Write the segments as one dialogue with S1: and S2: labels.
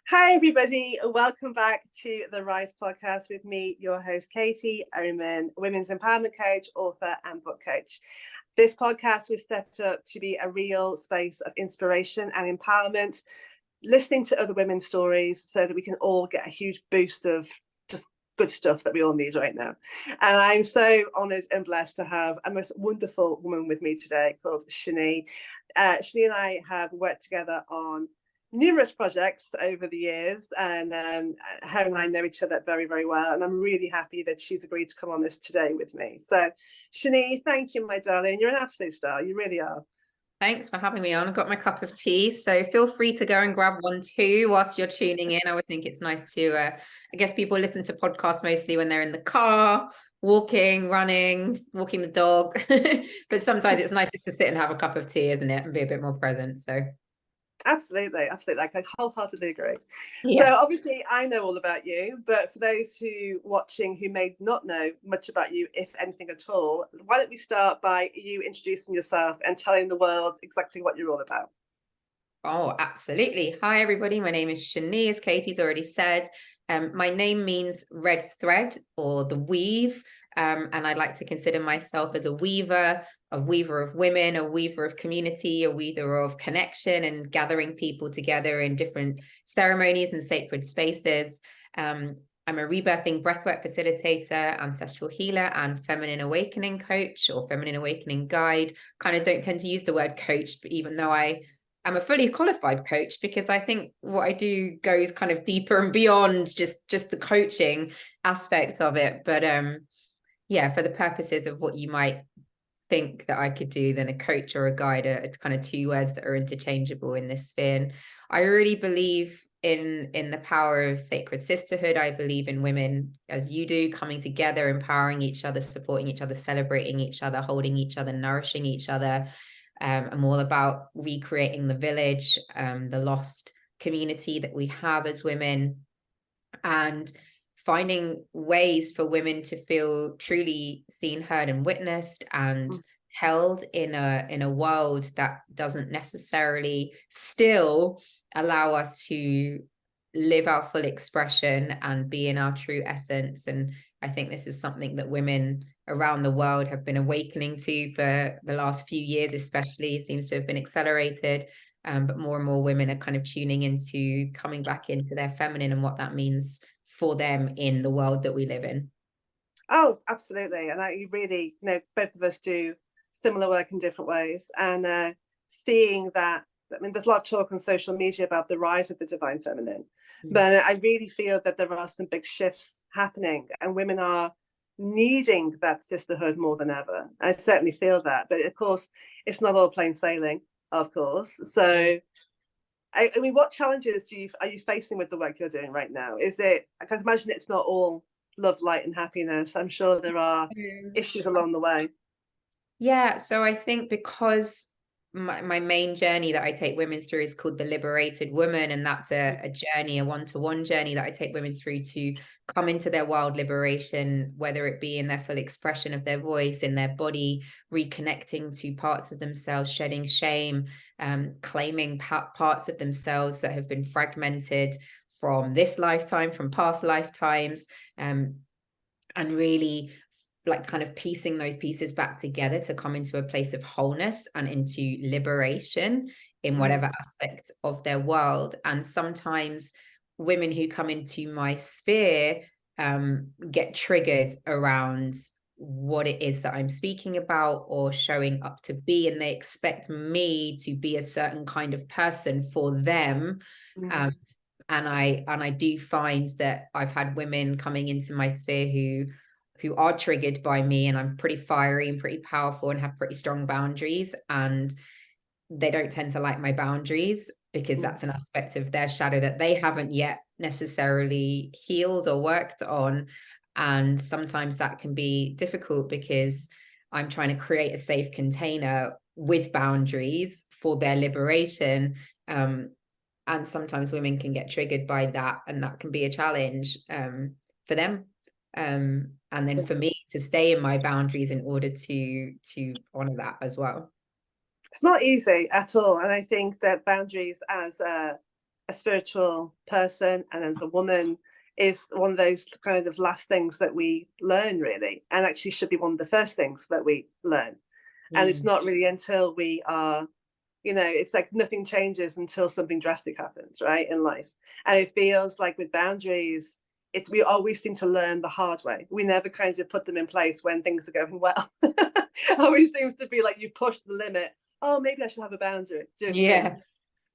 S1: Hi, everybody. Welcome back to the Rise podcast with me, your host, Katie Oman, women's empowerment coach, author, and book coach. This podcast was set up to be a real space of inspiration and empowerment, listening to other women's stories so that we can all get a huge boost of just good stuff that we all need right now. And I'm so honoured and blessed to have a most wonderful woman with me today called Shani. Shani and I have worked together on numerous projects over the years, and her and I know each other very, very well, and I'm really happy that she's agreed to come on this today with me. So Shani, thank you, my darling. You're an absolute star. You really are.
S2: Thanks for having me on. I've got my cup of tea, so feel free to go and grab one too whilst you're tuning in. I always think it's nice to, I guess people listen to podcasts mostly when they're in the car, walking, running, walking the dog. But sometimes it's nice to sit and have a cup of tea, isn't it? And be a bit more present. So
S1: Absolutely. I wholeheartedly agree. So
S2: yeah.
S1: obviously I know all about you, but for those who watching who may not know much about you, if anything at all, why don't we start by you introducing yourself and telling the world exactly what you're all about?
S2: Oh, absolutely. Hi, everybody. My name is Shani, as Katie's already said. My name means red thread or the weave. And I like to consider myself as a weaver of women, a weaver of community, a weaver of connection and gathering people together in different ceremonies and sacred spaces. I'm a rebirthing breathwork facilitator, ancestral healer, and feminine awakening coach or feminine awakening guide. Kind of don't tend to use the word coach, but even though I'm a fully qualified coach, because I think what I do goes kind of deeper and beyond just the coaching aspect of it. But yeah, for the purposes of what you might think that I could do, then a coach or a guide are kind of two words that are interchangeable in this sphere. And I really believe in the power of sacred sisterhood. I believe in women, as you do, coming together, empowering each other, supporting each other, celebrating each other, holding each other, nourishing each other. I'm all about recreating the village, the lost community that we have as women, and finding ways for women to feel truly seen, heard, and witnessed, and held in a world that doesn't necessarily still allow us to live our full expression and be in our true essence. And I think this is something that women around the world have been awakening to for the last few years, especially seems to have been accelerated. But more and more women are kind of tuning into coming back into their feminine and what that means for them in the world that we live in.
S1: Oh, absolutely. And I really, both of us do similar work in different ways. And seeing that, I mean, there's a lot of talk on social media about the rise of the divine feminine, but I really feel that there are some big shifts happening, and women are needing that sisterhood more than ever. I certainly feel that, but of course, it's not all plain sailing, of course. So, I mean, what challenges are you facing with the work you're doing right now? Is it? I can imagine it's not all love, light, and happiness. I'm sure there are issues along the way.
S2: Yeah, so I think because my main journey that I take women through is called the Liberated Woman, and that's a journey, a one-to-one journey that I take women through to come into their wild liberation, whether it be in their full expression of their voice, in their body, reconnecting to parts of themselves, shedding shame, claiming parts of themselves that have been fragmented from this lifetime, from past lifetimes, and really like kind of piecing those pieces back together to come into a place of wholeness and into liberation in whatever aspect of their world. And sometimes women who come into my sphere get triggered around what it is that I'm speaking about or showing up to be, and they expect me to be a certain kind of person for them. And I do find that I've had women coming into my sphere who are triggered by me, and I'm pretty fiery and pretty powerful and have pretty strong boundaries, and they don't tend to like my boundaries because that's an aspect of their shadow that they haven't yet necessarily healed or worked on. And sometimes that can be difficult because I'm trying to create a safe container with boundaries for their liberation. And sometimes women can get triggered by that, and that can be a challenge for them. And then for me to stay in my boundaries in order to honor that as well.
S1: It's not easy at all, and I think that boundaries as a spiritual person and as a woman is one of those kind of last things that we learn, really, and actually should be one of the first things that we learn. And it's not really until we are, it's like nothing changes until something drastic happens, right, in life. And it feels like with boundaries, we always seem to learn the hard way. We never kind of put them in place when things are going well. Always seems to be like you've pushed the limit. Oh, maybe I should have a boundary. Do you know what I mean?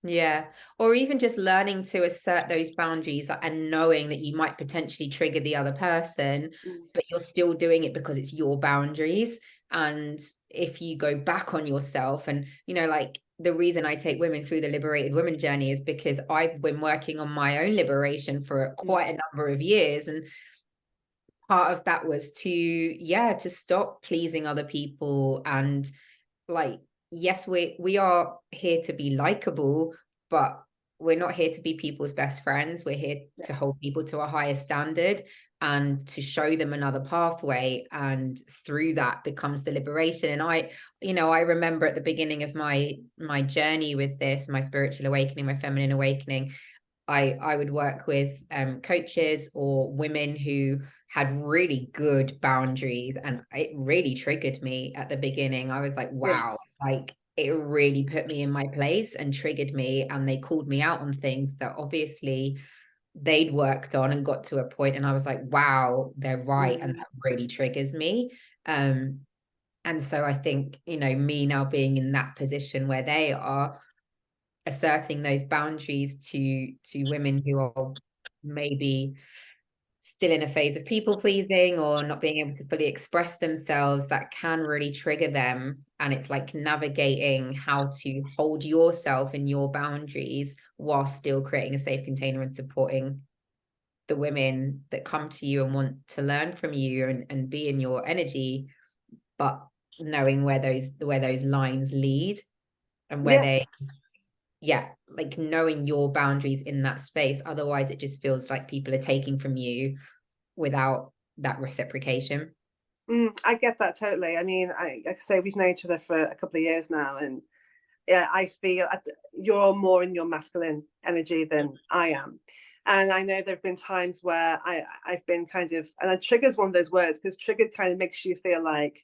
S2: Yeah. Or even just learning to assert those boundaries and knowing that you might potentially trigger the other person, but you're still doing it because it's your boundaries. And if you go back on yourself and, like the reason I take women through the liberated women journey is because I've been working on my own liberation for quite a number of years. And part of that was to stop pleasing other people and like, yes, we are here to be likable, but we're not here to be people's best friends. We're here to hold people to a higher standard and to show them another pathway. And through that becomes the liberation. And I remember at the beginning of my journey with this, my spiritual awakening, my feminine awakening, I would work with coaches or women who had really good boundaries, and it really triggered me at the beginning. I was like, wow, like it really put me in my place and triggered me, and they called me out on things that obviously they'd worked on and got to a point, and I was like, wow, they're right, and that really triggers me. And so I think, me now being in that position where they are, asserting those boundaries to women who are maybe still in a phase of people pleasing or not being able to fully express themselves, that can really trigger them. And it's like navigating how to hold yourself in your boundaries while still creating a safe container and supporting the women that come to you and want to learn from you and be in your energy, but knowing where those lines lead and where they like knowing your boundaries in that space. Otherwise it just feels like people are taking from you without that reciprocation.
S1: I get that totally. I mean, like I say, we've known each other for a couple of years now, and I feel you're more in your masculine energy than I am. And I know there have been times where I've been kind of, and trigger's one of those words, because triggered kind of makes you feel like,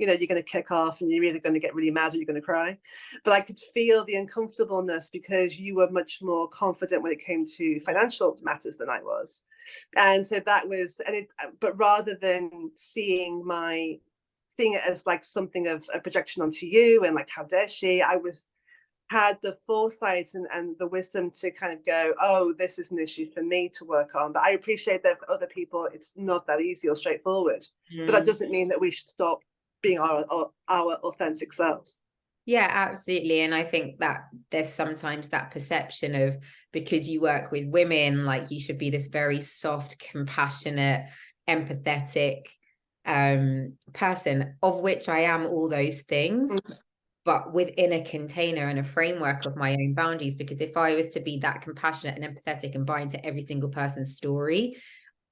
S1: you're going to kick off and you're either going to get really mad or you're going to cry. But I could feel the uncomfortableness because you were much more confident when it came to financial matters than I was. And so that was, but rather than seeing it as like something of a projection onto you and like, how dare she, had the foresight and the wisdom to kind of go, oh, this is an issue for me to work on. But I appreciate that for other people, it's not that easy or straightforward. But that doesn't mean that we should stop being our authentic selves.
S2: Yeah, absolutely. And I think that there's sometimes that perception of, because you work with women, like you should be this very soft, compassionate, empathetic person, of which I am all those things, but within a container and a framework of my own boundaries. Because if I was to be that compassionate and empathetic and buy into every single person's story,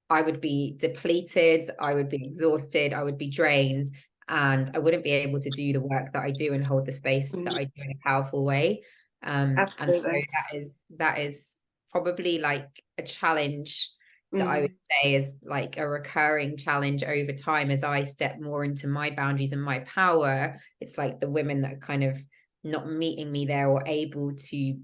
S2: I would be depleted, I would be exhausted, I would be drained, and I wouldn't be able to do the work that I do and hold the space that I do in a powerful way.
S1: Absolutely.
S2: And so that is probably like a challenge that I would say is like a recurring challenge over time as I step more into my boundaries and my power. It's like the women that are kind of not meeting me there or able to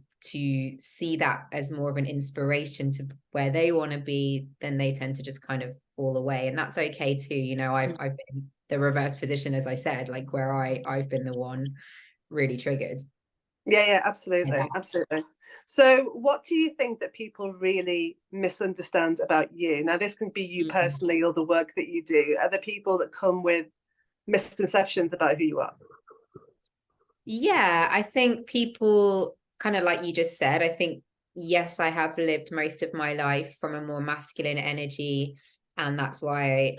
S2: see that as more of an inspiration to where they want to be, then they tend to just kind of fall away. And that's okay too. I've been the reverse position, as I said, like where I've been the one really triggered.
S1: Yeah, absolutely. Absolutely. So what do you think that people really misunderstand about you? Now, this can be you personally or the work that you do. Are there people that come with misconceptions about who you are?
S2: Yeah, I think people kind of like you just said, I think, yes, I have lived most of my life from a more masculine energy. And that's why,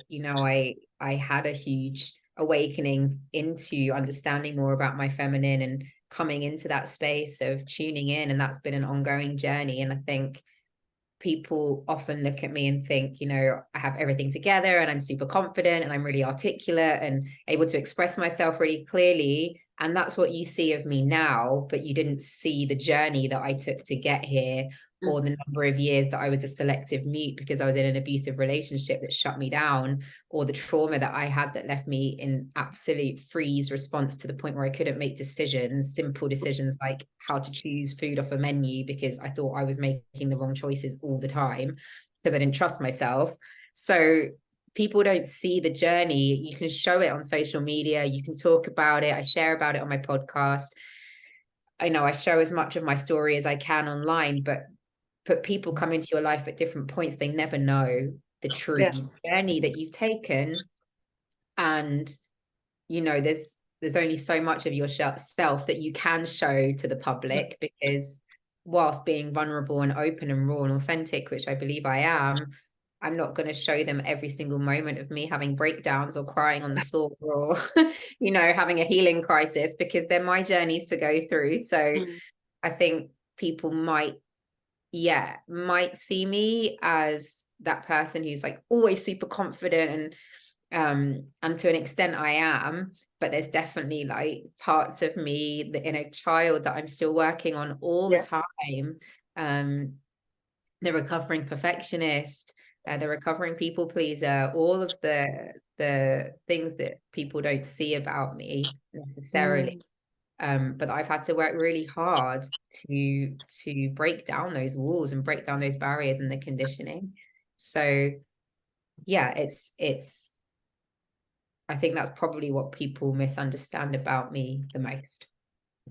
S2: I had a huge awakening into understanding more about my feminine and coming into that space of tuning in. And that's been an ongoing journey. And I think people often look at me and think, I have everything together and I'm super confident and I'm really articulate and able to express myself really clearly. And that's what you see of me now, but you didn't see the journey that I took to get here, or the number of years that I was a selective mute because I was in an abusive relationship that shut me down, or the trauma that I had that left me in absolute freeze response to the point where I couldn't make decisions, simple decisions like how to choose food off a menu because I thought I was making the wrong choices all the time because I didn't trust myself. So people don't see the journey. You can show it on social media, you can talk about it. I share about it on my podcast. I know I show as much of my story as I can online, but people come into your life at different points. They never know the true journey that you've taken. And, you know, there's only so much of yourself that you can show to the public, because whilst being vulnerable and open and raw and authentic, which I believe I am, I'm not going to show them every single moment of me having breakdowns or crying on the floor or, you know, having a healing crisis, because they're my journeys to go through. So I think people might see me as that person who's like always super confident, and to an extent I am, but there's definitely like parts of me, the inner child, that I'm still working on all the time. The recovering perfectionist, the recovering people pleaser, all of the things that people don't see about me necessarily. But I've had to work really hard to break down those walls and break down those barriers and the conditioning. So yeah, it's I think that's probably what people misunderstand about me the most.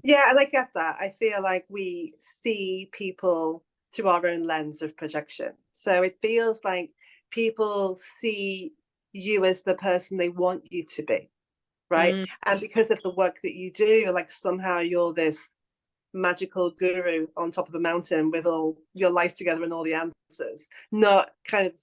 S1: Yeah, and I get that. I feel like we see people through our own lens of projection. So it feels like people see you as the person they want you to be, right? And because of the work that you do, like somehow you're this magical guru on top of a mountain with all your life together and all the answers, not kind of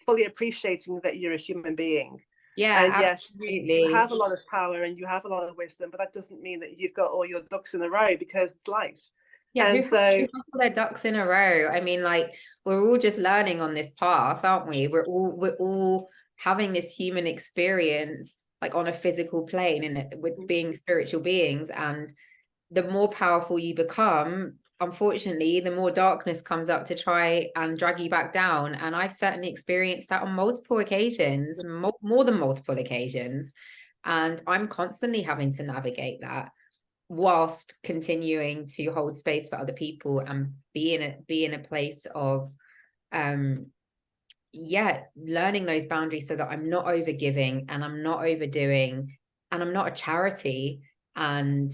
S1: fully appreciating that you're a human being.
S2: Yeah,
S1: and yes,
S2: absolutely.
S1: you have a lot of power and you have a lot of wisdom, but that doesn't mean that you've got all your ducks in a row, because it's life.
S2: Yeah,
S1: and
S2: who has all their ducks in a row? I mean, like, we're all just learning on this path, aren't we? We're all having this human experience, like on a physical plane, and with being spiritual beings. And the more powerful you become, unfortunately, the more darkness comes up to try and drag you back down. And I've certainly experienced that on multiple occasions, more than multiple occasions. And I'm constantly having to navigate that, whilst continuing to hold space for other people and be in a place of learning those boundaries, so that I'm not overgiving and I'm not overdoing and I'm not a charity. And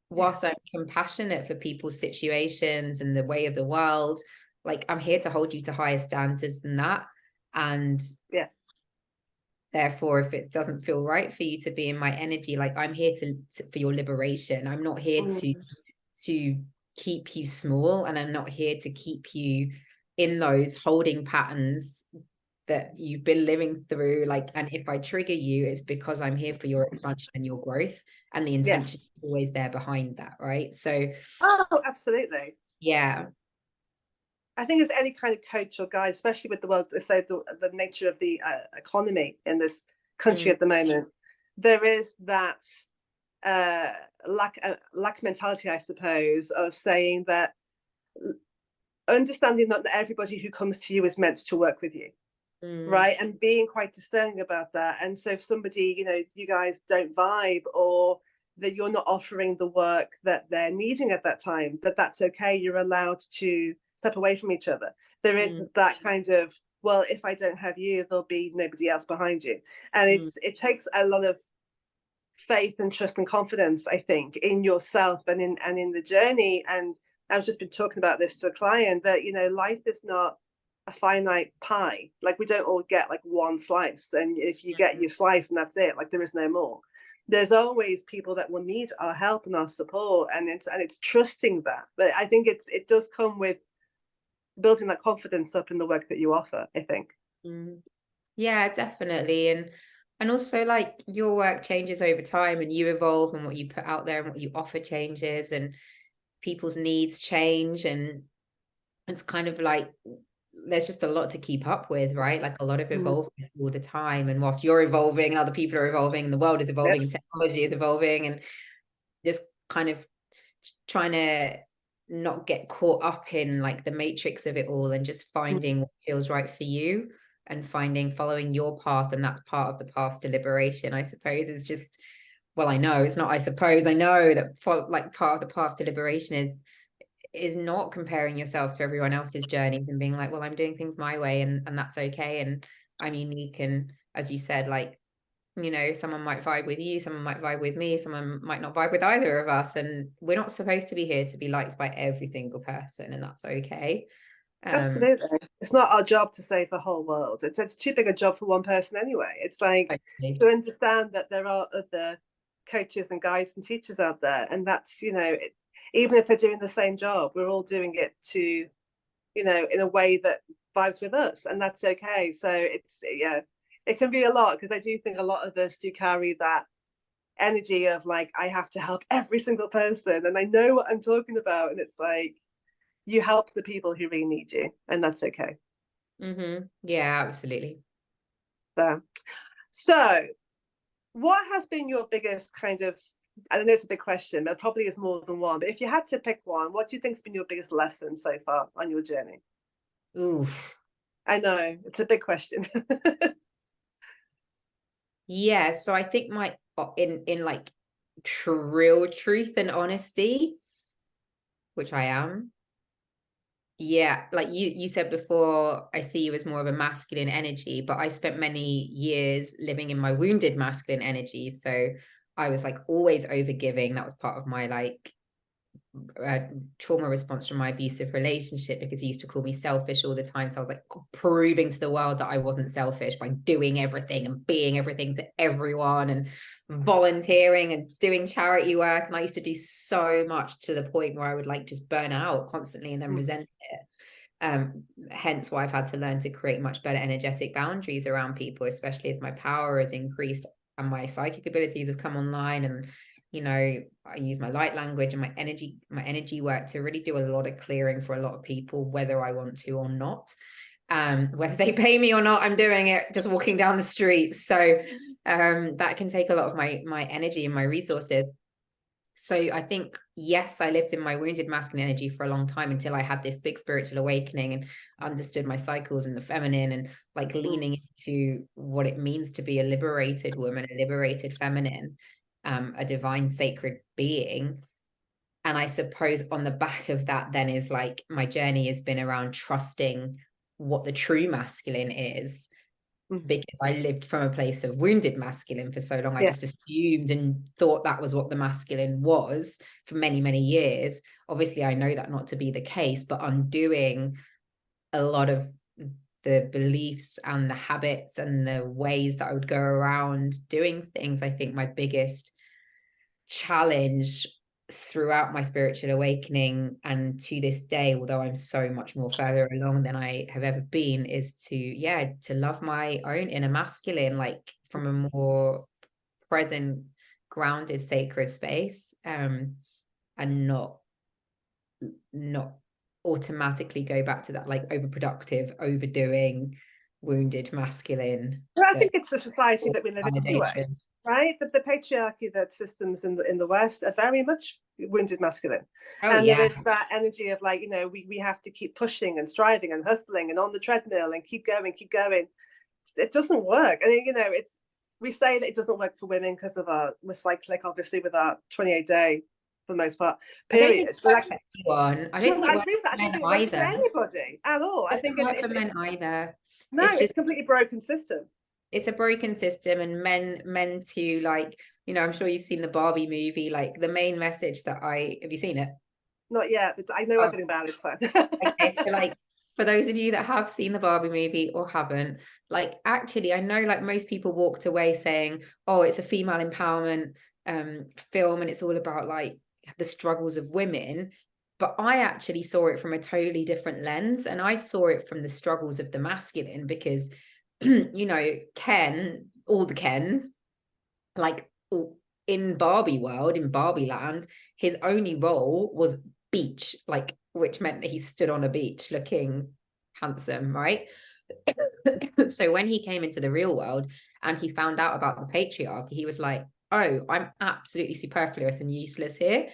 S2: whilst I'm compassionate for people's situations and the way of the world, like, I'm here to hold you to higher standards than that. And therefore, if it doesn't feel right for you to be in my energy, like, I'm here for your liberation. I'm not here to keep you small, and I'm not here to keep you in those holding patterns that you've been living through. Like, and if I trigger you, it's because I'm here for your expansion and your growth, and the intention is always there behind that, right? So
S1: absolutely.
S2: Yeah,
S1: I think as any kind of coach or guide, especially with the world, say the nature of the economy in this country at the moment, there is that lack mentality, I suppose, of saying that, understanding that everybody who comes to you is meant to work with you, right? And being quite discerning about that. And so if somebody, you know, you guys don't vibe, or that you're not offering the work that they're needing at that time, that's okay. You're allowed to step away from each other. There is that kind of, well, if I don't have you, there'll be nobody else behind you. And it takes a lot of faith and trust and confidence, I think, in yourself and in the journey. And I've just been talking about this to a client, that, you know, life is not a finite pie. Like, we don't all get like one slice, and if you get your slice and that's it, like, there is no more. There's always people that will need our help and our support, and it's trusting that. But I think it does come with building that confidence up in the work that you offer, I think.
S2: Yeah, definitely. And also, like, your work changes over time, and you evolve, and what you put out there and what you offer changes, and people's needs change, and it's kind of like there's just a lot to keep up with, right? Like, a lot of evolving all the time. And whilst you're evolving and other people are evolving and the world is evolving and technology is evolving, and just kind of trying to not get caught up in like the matrix of it all, and just finding what feels right for you, and following your path. And that's part of the path to liberation, I suppose. Is just, well, I know it's not, I suppose, I know that like part of the path to liberation is not comparing yourself to everyone else's journeys and being like, well, I'm doing things my way, and that's okay, and I'm unique. And as you said, like, you know, someone might vibe with you, someone might vibe with me, someone might not vibe with either of us, and we're not supposed to be here to be liked by every single person, and that's okay.
S1: Absolutely. It's not our job to save the whole world. It's too big a job for one person anyway. It's like to understand that there are other coaches and guides and teachers out there, and that's, you know, even if they're doing the same job, we're all doing it to, you know, in a way that vibes with us, and that's okay. So it's, yeah, it can be a lot, because I do think a lot of us do carry that energy of like, I have to help every single person, and I know what I'm talking about, and it's like, you help the people who really need you, and that's okay.
S2: Yeah, absolutely.
S1: So what has been your biggest kind of, I know it's a big question, but it probably is more than one, but if you had to pick one, what do you think's been your biggest lesson so far on your journey?
S2: Oof.
S1: I know it's a big question.
S2: Yeah, so I think my in like real truth and honesty, which I am. Yeah, like you said before, I see you as more of a masculine energy, but I spent many years living in my wounded masculine energy. So I was like always overgiving. That was part of my like trauma response from my abusive relationship, because he used to call me selfish all the time. So I was like proving to the world that I wasn't selfish by doing everything and being everything to everyone, and volunteering and doing charity work. And I used to do so much to the point where I would like just burn out constantly and then resent it. Hence why I've had to learn to create much better energetic boundaries around people, especially as my power has increased and my psychic abilities have come online. And you know, I use my light language and my energy work to really do a lot of clearing for a lot of people, whether I want to or not. Whether they pay me or not, I'm doing it just walking down the street. So that can take a lot of my energy and my resources. So I think, yes, I lived in my wounded masculine energy for a long time, until I had this big spiritual awakening and understood my cycles in the feminine, and like leaning into what it means to be a liberated woman, a liberated feminine, a divine sacred being. And I suppose on the back of that then is like my journey has been around trusting what the true masculine is, because I lived from a place of wounded masculine for so long. I just assumed and thought that was what the masculine was for many, many years. Obviously, I know that not to be the case, but undoing a lot of the beliefs and the habits and the ways that I would go around doing things. I think my biggest challenge throughout my spiritual awakening and to this day, although I'm so much more further along than I have ever been, is to love my own inner masculine, like from a more present, grounded, sacred space, and not automatically go back to that like overproductive, overdoing, wounded masculine.
S1: Well, I think it's the society that we live in anyway,
S2: Validation.
S1: right? The patriarchy, that systems in the West are very much wounded masculine.
S2: Oh,
S1: and
S2: yeah.
S1: there is that energy of like, you know, we have to keep pushing and striving and hustling and on the treadmill and keep going. It doesn't work. And you know, we say that it doesn't work for women because of we're cyclic, obviously, with our 28-day, for the most part, period.
S2: I don't think it works for anyone. I don't think it works for
S1: I don't
S2: men
S1: think it works for
S2: either.
S1: anybody at all.
S2: It doesn't work for men either.
S1: No, it's a completely broken system.
S2: It's a broken system, and men to like, you know, I'm sure you've seen the Barbie movie. Like the main message that have you seen it?
S1: Not yet, but I know everything about it. So.
S2: Okay, so like for those of you that have seen the Barbie movie or haven't, like actually I know like most people walked away saying, oh, it's a female empowerment film and it's all about like the struggles of women. But I actually saw it from a totally different lens, and I saw it from the struggles of the masculine, because you know, Ken, all the Kens, like in Barbie world, in Barbie land, his only role was beach, like, which meant that he stood on a beach looking handsome, right? So when he came into the real world and he found out about the patriarchy, he was like, oh, I'm absolutely superfluous and useless here.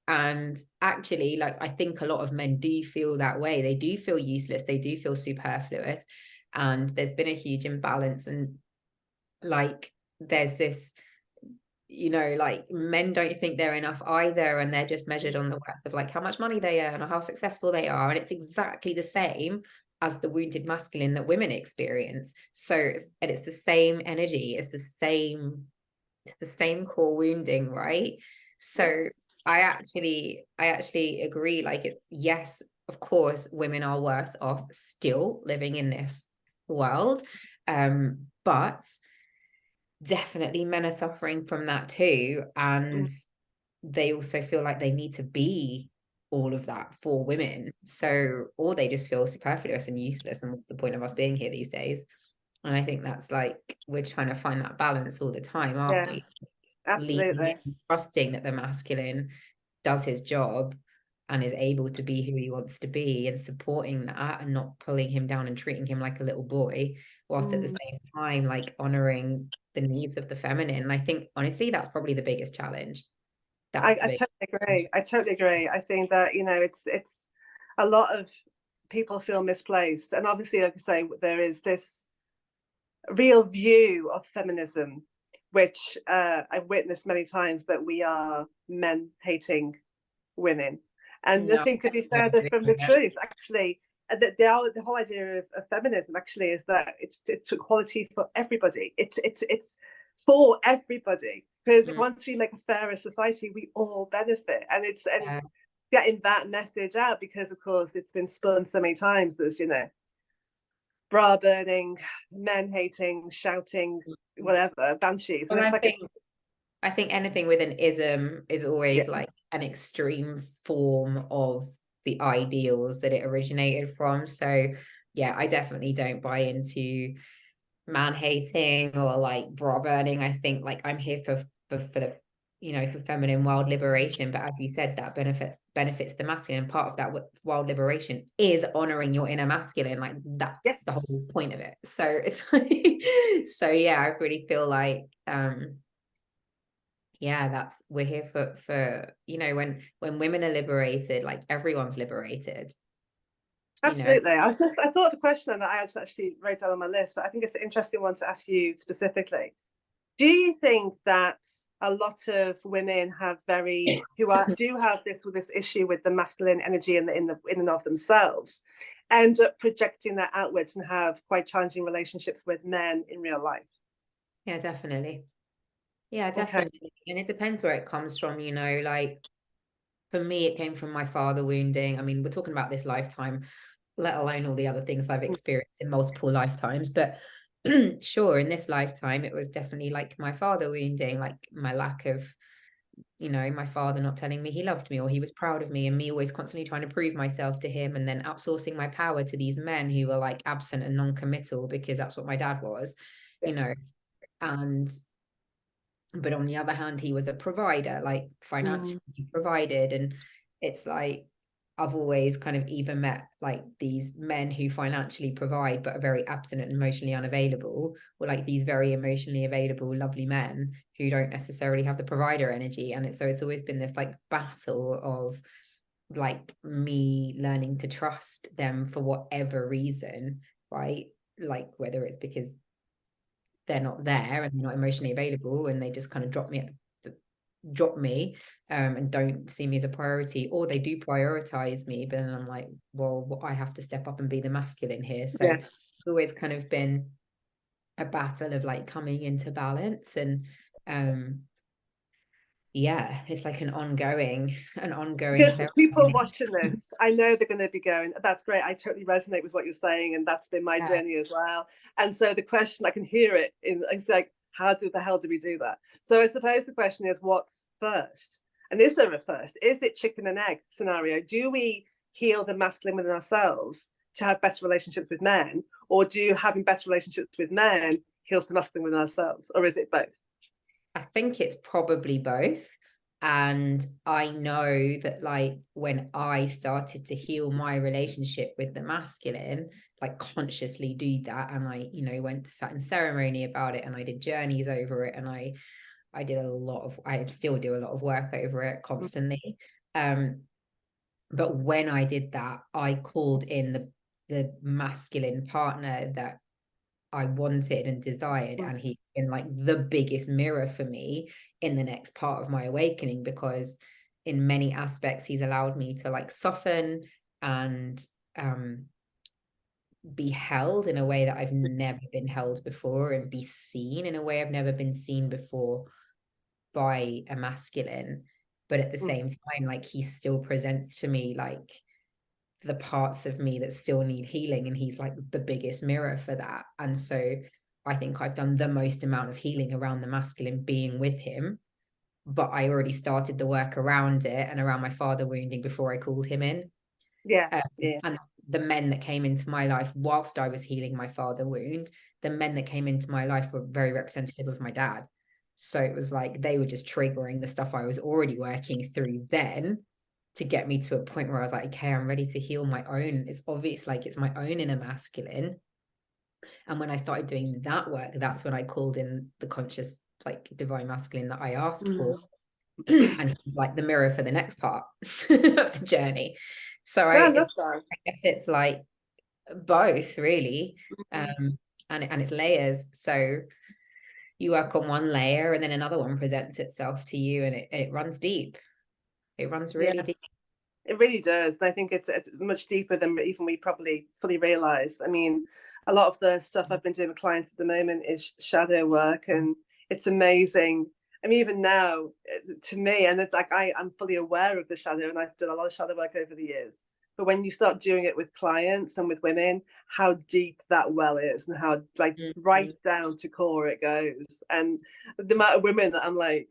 S2: And actually, like, I think a lot of men do feel that way. They do feel useless, they do feel superfluous, and there's been a huge imbalance. And like, there's this, like, men don't think they're enough either, and they're just measured on the worth of like how much money they earn or how successful they are. And it's exactly the same as the wounded masculine that women experience. So it's the same energy, it's the same core wounding, right?
S1: Yeah.
S2: So I actually agree. Like, it's, yes, of course, women are worse off still living in this world. But definitely men are suffering from that too.
S1: Mm.
S2: And they also feel like they need to be all of that for women. So, or they just feel superfluous and useless. And what's the point of us being here these days? And I think that's like, we're trying to find that balance all the time, aren't
S1: Yeah,
S2: we? Leaning
S1: absolutely.
S2: in, trusting that the masculine does his job and is able to be who he wants to be, and supporting that and not pulling him down and treating him like a little boy, whilst at the
S1: Mm.
S2: same time like honoring the needs of the feminine. And I think honestly that's probably the biggest challenge. That's the
S1: I
S2: big
S1: totally agree. I totally agree. I think that, it's a lot of people feel misplaced. And obviously, like I say, there is this real view of feminism, which I've witnessed many times, that we are men hating women. And
S2: no,
S1: nothing could be
S2: I
S1: further
S2: agree
S1: from the
S2: with it.
S1: truth, actually. The whole idea of feminism actually is that it's equality for everybody. It's for everybody, because
S2: Mm,
S1: once we make a fairer society, we all benefit. And it's
S2: yeah.
S1: getting that message out, because of course it's been spun so many times as, bra burning, men hating, shouting, whatever, banshees. And
S2: Well,
S1: it's
S2: I
S1: like,
S2: think I think anything with an ism is
S1: yeah,
S2: always like an extreme form of the ideals that it originated from. So yeah, I definitely don't buy into man hating or like bra burning. I think like I'm here for the for feminine wild liberation. But as you said, that benefits the masculine. Part of that wild liberation is honoring your inner masculine. Like, that's
S1: yeah,
S2: the whole point of it. So it's like, so yeah, I really feel like yeah, we're here for when women are liberated, like, everyone's liberated, you know.
S1: absolutely. I thought of a question that I actually wrote down on my list, but I think it's an interesting one to ask you specifically. Do you think that a lot of women have very who are do have this issue with the masculine energy in and of themselves, end up projecting that outwards and have quite challenging relationships with men in real life?
S2: Yeah, definitely. Yeah,
S1: Okay.
S2: definitely. And it depends where it comes from, like, for me, it came from my father wounding. I mean, we're talking about this lifetime, let alone all the other things I've experienced in multiple lifetimes. But sure, in this lifetime, it was definitely like my father wounding, like my lack of, my father not telling me he loved me or he was proud of me, and me always constantly trying to prove myself to him, and then outsourcing my power to these men who were like absent and non-committal because that's what my dad was,
S1: Yeah.
S2: you know. And but on the other hand, he was a provider, like
S1: Mm.
S2: financially provided. And it's like, I've always kind of either met like these men who financially provide but are very absent and emotionally unavailable, or like these very emotionally available lovely men who don't necessarily have the provider energy. And it's always been this like battle of like me learning to trust them for whatever reason, right? Like, whether it's because they're not there and they're not emotionally available and they just kind of drop me, and don't see me as a priority, or they do prioritize me, but then I'm like, well, I have to step up and be the masculine here. So
S1: Yeah.
S2: it's always kind of been a battle of like coming into balance. And um yeah, it's like an ongoing
S1: Because people
S2: ceremony.
S1: watching this, I know they're going to be going, that's great. I totally resonate with what you're saying. And that's been my
S2: Yeah.
S1: journey as well. And so the question, I can hear it it's like, how the hell do we do that? So I suppose the question is, what's first? And is there a first? Is it chicken and egg scenario? Do we heal the masculine within ourselves to have better relationships with men? Or do having better relationships with men heals the masculine within ourselves? Or is it both?
S2: I think it's probably both. And I know that, like, when I started to heal my relationship with the masculine, like consciously do that, and I, went to sat in ceremony about it, and I did journeys over it, and I I still do a lot of work over it constantly. But when I did that, I called in the masculine partner that I wanted and desired, and he's been like the biggest mirror for me in the next part of my awakening, because in many aspects he's allowed me to like soften and be held in a way that I've never been held before, and be seen in a way I've never been seen before by a masculine. But at the same time, like, he still presents to me like the parts of me that still need healing, and he's like the biggest mirror for that. And so I think I've done the most amount of healing around the masculine being with him, but I already started the work around it and around my father wounding before I called him in.
S1: Yeah.
S2: And the men that came into my life whilst I was healing my father wound, the men that came into my life were very representative of my dad. So it was like they were just triggering the stuff I was already working through then, to get me to a point where I was like, okay, I'm ready to heal my own. It's obvious, like, it's my own inner masculine. And when I started doing that work, that's when I called in the conscious, like, divine masculine that I asked for. And he's like the mirror for the next part of the journey. So
S1: Yeah, I
S2: I
S1: love that.
S2: guess it's like both, really. And it's layers. So you work on one layer and then another one presents itself to you, and it runs deep. It runs really deep.
S1: It really does. And I think it's much deeper than even we probably fully realize. I mean, a lot of the stuff I've been doing with clients at the moment is shadow work, and it's amazing. I mean, even now, to me, and it's like I'm fully aware of the shadow, and I've done a lot of shadow work over the years. But when you start doing it with clients and with women, how deep that well is, and how like right down to core it goes. And the amount of women that I'm like,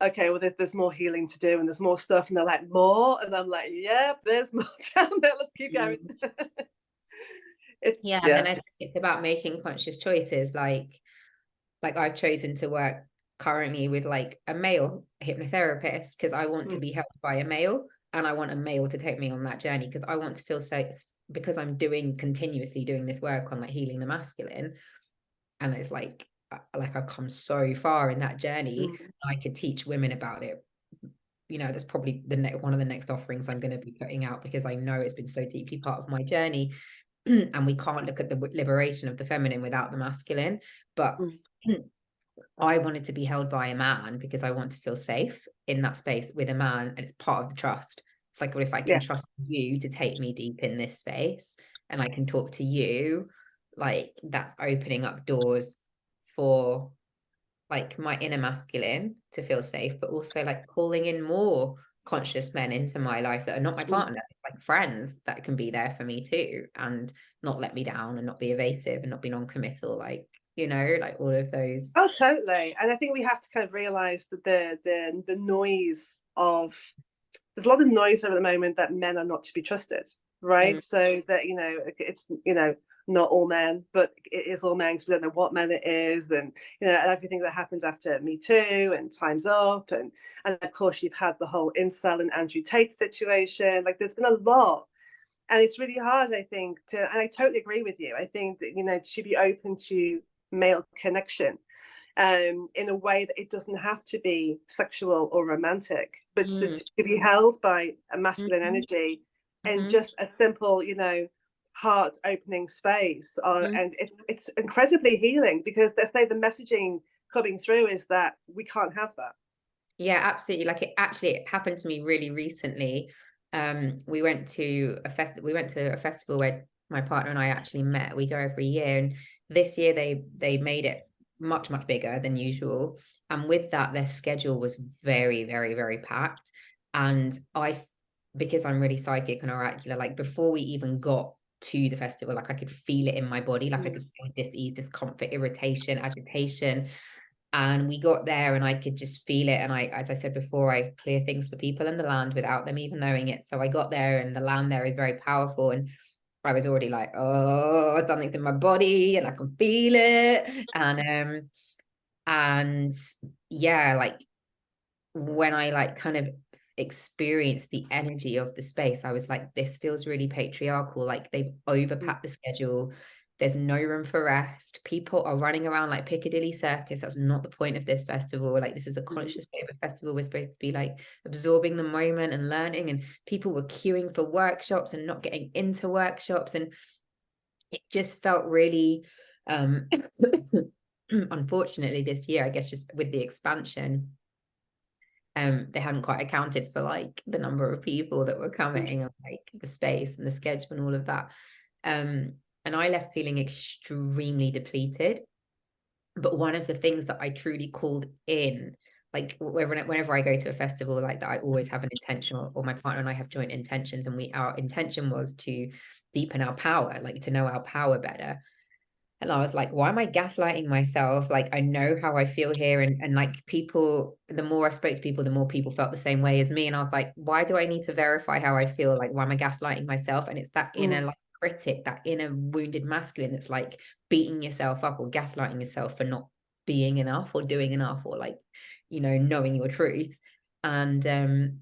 S1: okay, well, there's more healing to do, and there's more stuff, and they're like, more, and I'm like, yeah, there's more down there. Let's keep going.
S2: And then I think it's about making conscious choices. Like I've chosen to work currently with like a male hypnotherapist because I want to be helped by a male, and I want a male to take me on that journey because I want to feel safe, because I'm continuously doing this work on like healing the masculine. And it's like I've come so far in that journey. I could teach women about it. That's probably one of the next offerings I'm going to be putting out, because I know it's been so deeply part of my journey. And we can't look at the liberation of the feminine without the masculine. But I wanted to be held by a man because I want to feel safe in that space with a man, and it's part of the trust. It's like, well, if I can trust you to take me deep in this space, and I can talk to you, like, that's opening up doors for like my inner masculine to feel safe, but also like calling in more conscious men into my life that are not my partner. It's like friends that can be there for me too, and not let me down, and not be evasive, and not be non-committal, like like all of those.
S1: Oh, totally. And I think we have to kind of realize that the noise of, there's a lot of noise over the moment that men are not to be trusted, right? So that it's not all men, but it is all men, because we don't know what men it is, and and everything that happens after Me Too and Time's Up, and of course you've had the whole incel and Andrew Tate situation. Like, there's been a lot, and it's really hard, I think, and I totally agree with you. I think that to be open to male connection, in a way that it doesn't have to be sexual or romantic, but to be held by a masculine energy, and just a simple, heart opening space. And it's incredibly healing, because they say the messaging coming through is that we can't have that.
S2: Yeah, absolutely. Like, it happened to me really recently. We went to a festival where my partner and I actually met. We go every year, and this year they made it much, much bigger than usual. And with that, their schedule was very, very, very packed. And because I'm really psychic and oracular, like, before we even got to the festival, like, I could feel it in my body. Like, I could feel dis-ease, discomfort, irritation, agitation. And we got there and I could just feel it. And as I said before, I clear things for people in the land without them even knowing it. So I got there, and the land there is very powerful. And I was already like, oh, something's in my body and I can feel it. And yeah, like, when I like kind of experienced the energy of the space, I was like, this feels really patriarchal. Like, they've overpacked the schedule. There's no room for rest. People are running around like Piccadilly Circus. That's not the point of this festival. Like, this is a conscious state of a festival. We're supposed to be like absorbing the moment and learning, and people were queuing for workshops and not getting into workshops. And it just felt really, unfortunately this year, I guess, just with the expansion, they hadn't quite accounted for like the number of people that were coming and like the space and the schedule and all of that. And I left feeling extremely depleted. But one of the things that I truly called in, like whenever I go to a festival like that, I always have an intention, or my partner and I have joint intentions, and our intention was to deepen our power, like to know our power better. And I was like, why am I gaslighting myself? Like, I know how I feel here. And like, people, the more I spoke to people, the more people felt the same way as me. And I was like, why do I need to verify how I feel? Like, why am I gaslighting myself? And it's that inner like critic, that inner wounded masculine that's like beating yourself up or gaslighting yourself for not being enough or doing enough, or like, you know, knowing your truth. And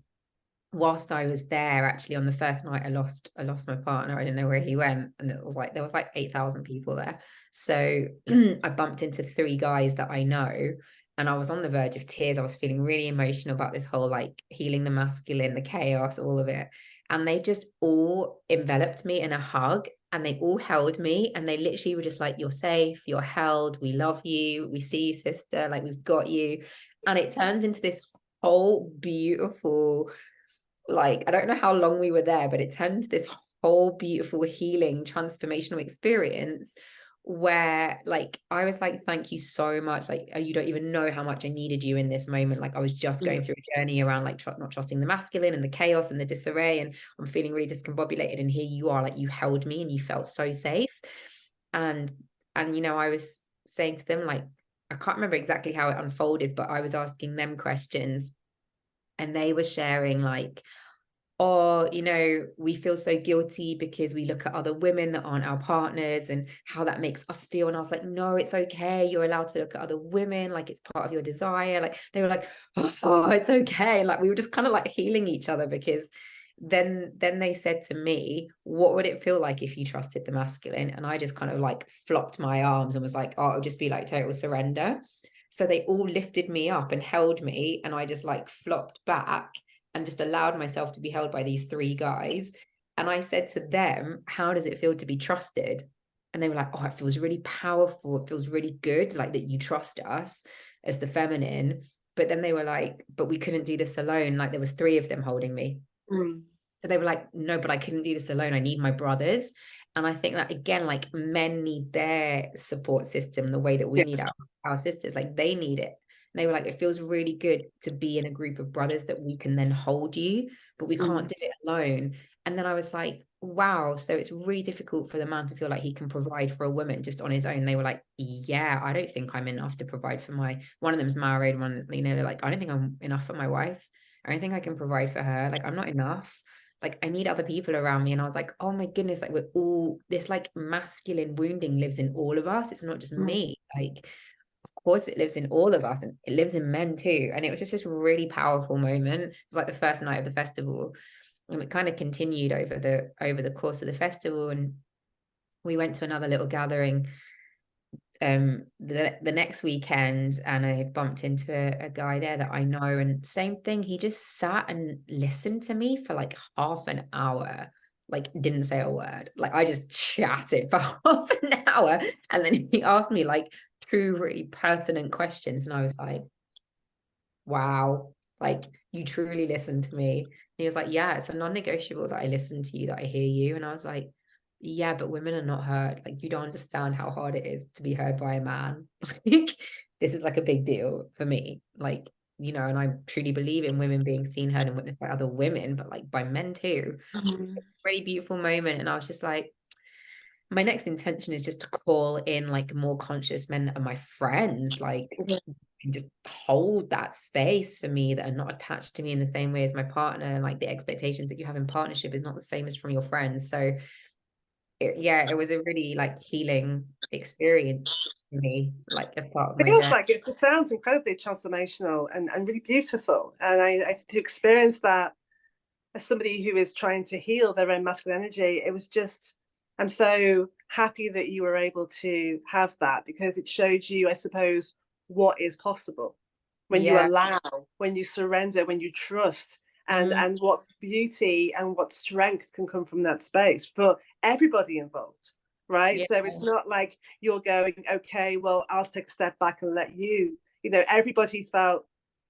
S2: whilst I was there, actually on the first night, I lost my partner. I didn't know where he went, and it was like there was like 8,000 people there. So I bumped into 3 guys that I know, and I was on the verge of tears. I was feeling really emotional about this whole like healing the masculine, the chaos, all of it. And they just all enveloped me in a hug, and they all held me, and they literally were just like, "You're safe, you're held, we love you, we see you, sister, like we've got you." And it turned into this whole beautiful, like, I don't know how long we were there, but it turned into this whole beautiful healing transformational experience where like I was like, thank you so much, like you don't even know how much I needed you in this moment. Like, I was just going through a journey around like not trusting the masculine and the chaos and the disarray, and I'm feeling really discombobulated, and here you are, like you held me and you felt so safe. And you know, I was saying to them, like, I can't remember exactly how it unfolded, but I was asking them questions, and they were sharing like, or, you know, we feel so guilty because we look at other women that aren't our partners and how that makes us feel. And I was like, no, it's okay, you're allowed to look at other women, like it's part of your desire. Like, they were like, oh, it's okay. Like, we were just kind of like healing each other, because then they said to me, what would it feel like if you trusted the masculine? And I just kind of like flopped my arms and was like, oh, it'll just be like total surrender. So they all lifted me up and held me, and I just like flopped back and just allowed myself to be held by these 3 guys. And I said to them, how does it feel to be trusted? And they were like, oh, it feels really powerful. It feels really good, like that you trust us as the feminine. But then they were like, but we couldn't do this alone. Like, there was 3 of them holding me. So they were like, no, but I couldn't do this alone. I need my brothers. And I think that, again, like, men need their support system the way that we need our sisters. Like, they need it. And they were like, it feels really good to be in a group of brothers that we can then hold you, but we can't do it alone. And then I was like, wow, so it's really difficult for the man to feel like he can provide for a woman just on his own. They were like, yeah, I don't think I'm enough to provide for one of them's married, one, you know, they're like, I don't think I'm enough for my wife. I don't think I can provide for her. Like, I'm not enough. Like, I need other people around me. And I was like, oh my goodness, like, we're all, this like masculine wounding lives in all of us. It's not just me. Like, of course it lives in all of us, and it lives in men too. And it was just this really powerful moment. It was like the first night of the festival, and it kind of continued over the course of the festival. And we went to another little gathering the next weekend, and I bumped into a guy there that I know, and same thing, he just sat and listened to me for like half an hour, like didn't say a word. Like, I just chatted for half an hour, and then he asked me like 2 really pertinent questions, and I was like, wow, like, you truly listened to me. And he was like, yeah, it's a non-negotiable that I listen to you, that I hear you. And I was like, yeah, but women are not heard. Like, you don't understand how hard it is to be heard by a man. Like, this is like a big deal for me. Like, you know, and I truly believe in women being seen, heard, and witnessed by other women, but like by men too. Really beautiful moment. And I was just like, my next intention is just to call in like more conscious men that are my friends, like, can just hold that space for me, that are not attached to me in the same way as my partner. And like, the expectations that you have in partnership is not the same as from your friends. So it was a really like healing experience for me, like as part of
S1: It
S2: my
S1: feels
S2: journey.
S1: like it sounds incredibly transformational and really beautiful. And I to experience that as somebody who is trying to heal their own masculine energy, it was just I'm so happy that you were able to have that, because it showed you, I suppose, what is possible when you
S2: Yeah.
S1: allow, when you surrender, when you trust, and
S2: Mm.
S1: what beauty and what strength can come from that space for everybody involved, right?
S2: Yeah.
S1: So it's not like you're going, okay, well, I'll take a step back and let you, everybody felt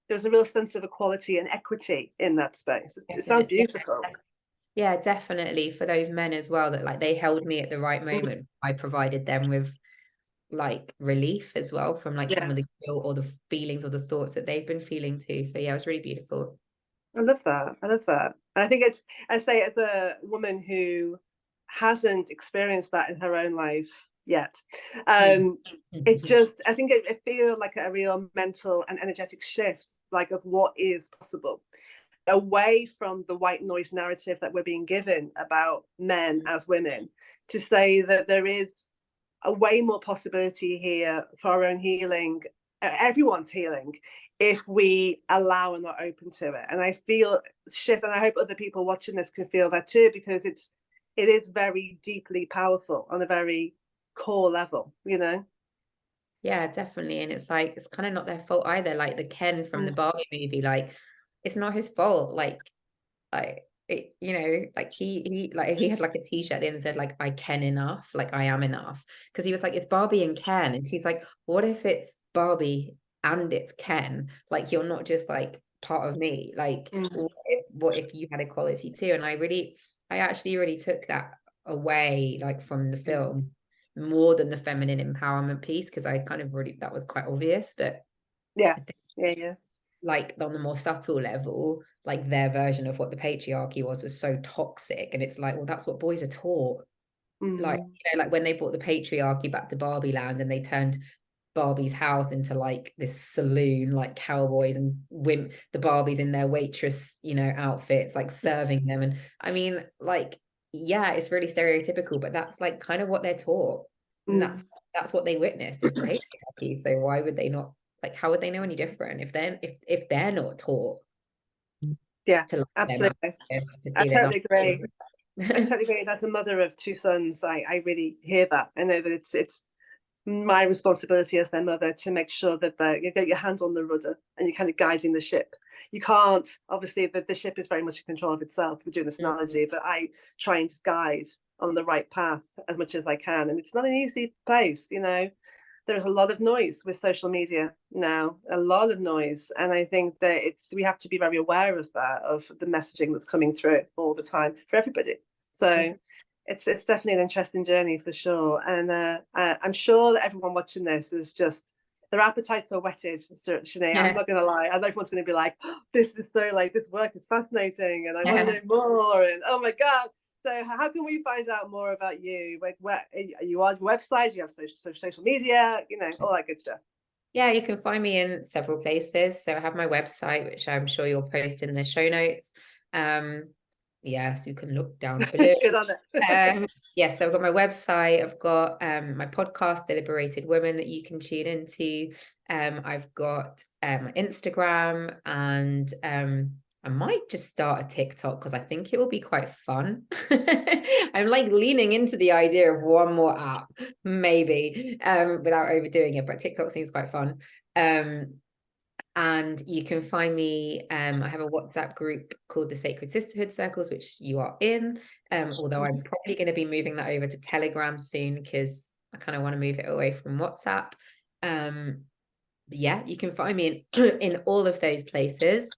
S1: there was a real sense of equality and equity in that space. It sounds
S2: Definitely.
S1: beautiful.
S2: Yeah, definitely, for those men as well, that like they held me at the right
S1: Mm,
S2: moment. I provided them with like relief as well from like some
S1: yeah,
S2: of the guilt or the feelings or the thoughts that they've been feeling too. So yeah, it was really beautiful.
S1: I love that. I love that. I think it's, I say, as a woman who hasn't experienced that in her own life yet,
S2: Mm.
S1: it just, I think it feels like a real mental and energetic shift, like of what is possible, away from the white noise narrative that we're being given about men as women, to say that there is a way more possibility here for our own healing, everyone's healing, if we allow and are open to it. And I feel shift, and I hope other people watching this can feel that too, because it is very deeply powerful on a very core level,
S2: Yeah, definitely. And it's like, it's kind of not their fault either. Like the Ken from the
S1: Mm,
S2: Barbie movie, like it's not his fault. Like it, like he had like a t-shirt at the end that said like, I can enough, like I am enough. Because he was like, it's Barbie and Ken. And she's like, what if it's Barbie and it's Ken? Like you're not just like part of me. Like
S1: mm,
S2: what if you had equality too? And I actually really took that away like from the
S1: mm.
S2: film more than the feminine empowerment piece, because I kind of really, that was quite obvious. But
S1: Yeah,
S2: I think
S1: yeah, yeah.
S2: like on the more subtle level, like their version of what the patriarchy was so toxic. And it's like, well, that's what boys are taught. Like,
S1: Mm,
S2: like when they brought the patriarchy back to Barbie land and they turned Barbie's house into like this saloon, like cowboys and women, the Barbies in their waitress, outfits, like serving them. And I mean, like, yeah, it's really stereotypical, but that's like kind of what they're taught. And
S1: mm.
S2: that's what they witnessed, is the patriarchy. So why would they not, like, how would they know any different if they're not taught
S1: Yeah,
S2: to love them out
S1: absolutely.
S2: there, to
S1: I
S2: feel enough?
S1: totally agree. I totally agree. As a mother of two sons, I really hear that. I know that it's my responsibility as their mother to make sure that you get your hand on the rudder and you're kind of guiding the ship. You can't, obviously, the ship is very much in control of itself. We're doing this analogy, but I try and just guide on the right path as much as I can. And it's not an easy place. There's a lot of noise with social media now, a lot of noise. And I think that we have to be very aware of that, of the messaging that's coming through all the time for everybody. So it's definitely an interesting journey for sure. And I'm sure that everyone watching this is just, their appetites are whetted, Shani. I'm
S2: Yeah.
S1: not going to lie. I know everyone's going to be like, oh, this is so, like, this work is fascinating and I want to know more. And oh my God. So how can we find out more about you? Like, where are you on your website? Do you have social media? All that good stuff.
S2: Yeah, you can find me in several places. So I have my website, which I'm sure you'll post in the show notes. Um, yeah, so you can look down below.
S1: Good on it.
S2: Yeah, so I've got my website, I've got my podcast, The Liberated Women, that you can tune into. I've got Instagram, and I might just start a TikTok because I think it will be quite fun. I'm like leaning into the idea of one more app, maybe, without overdoing it, but TikTok seems quite fun. And you can find me, I have a WhatsApp group called the Sacred Sisterhood Circles, which you are in, although I'm probably going to be moving that over to Telegram soon, because I kind of want to move it away from WhatsApp. Yeah, you can find me in all of those places.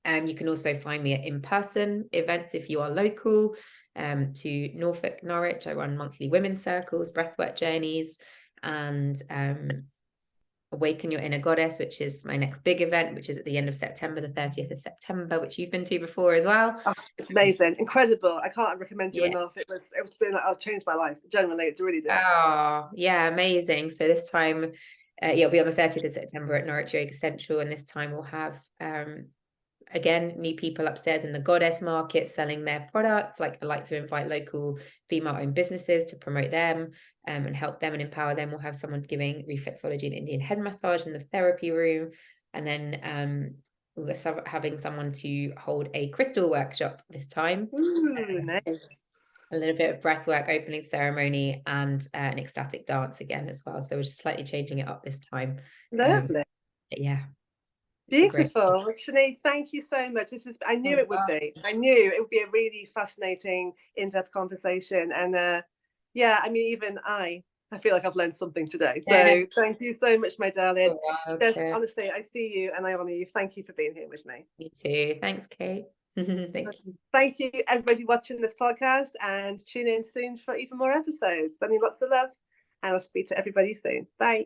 S2: You can also find me at in-person events if you are local to Norfolk, Norwich. I run monthly women's circles, breathwork journeys, and Awaken Your Inner Goddess, which is my next big event, which is at the end of September, the 30th of September, which you've been to before as well.
S1: Oh, it's amazing, incredible. I can't recommend you
S2: Yeah.
S1: enough. It's been, like, changed my life. Genuinely, it really did.
S2: Oh, yeah, amazing. So this time, it'll be on the 30th of September at Norwich Yoga Central, and this time we'll have again, meet people upstairs in the goddess market selling their products. Like, I like to invite local female-owned businesses to promote them and help them and empower them. We'll have someone giving reflexology and Indian head massage in the therapy room. And then we're having someone to hold a crystal workshop this time.
S1: Ooh, nice.
S2: a little bit of breath work, opening ceremony, and an ecstatic dance again as well. So we're just slightly changing it up this time.
S1: Lovely.
S2: Yeah.
S1: Beautiful. Shani, thank you so much. I knew it would be. I knew it would be a really fascinating, in-depth conversation. And yeah, I mean, even I feel like I've learned something today. So thank you so much, my darling. Just honestly, I see you and I honor you. Thank you for being here with me.
S2: Me too. Thanks, Kate. Thank you.
S1: Thank you, everybody watching this podcast, and tune in soon for even more episodes. Sending lots of love, and I'll speak to everybody soon. Bye.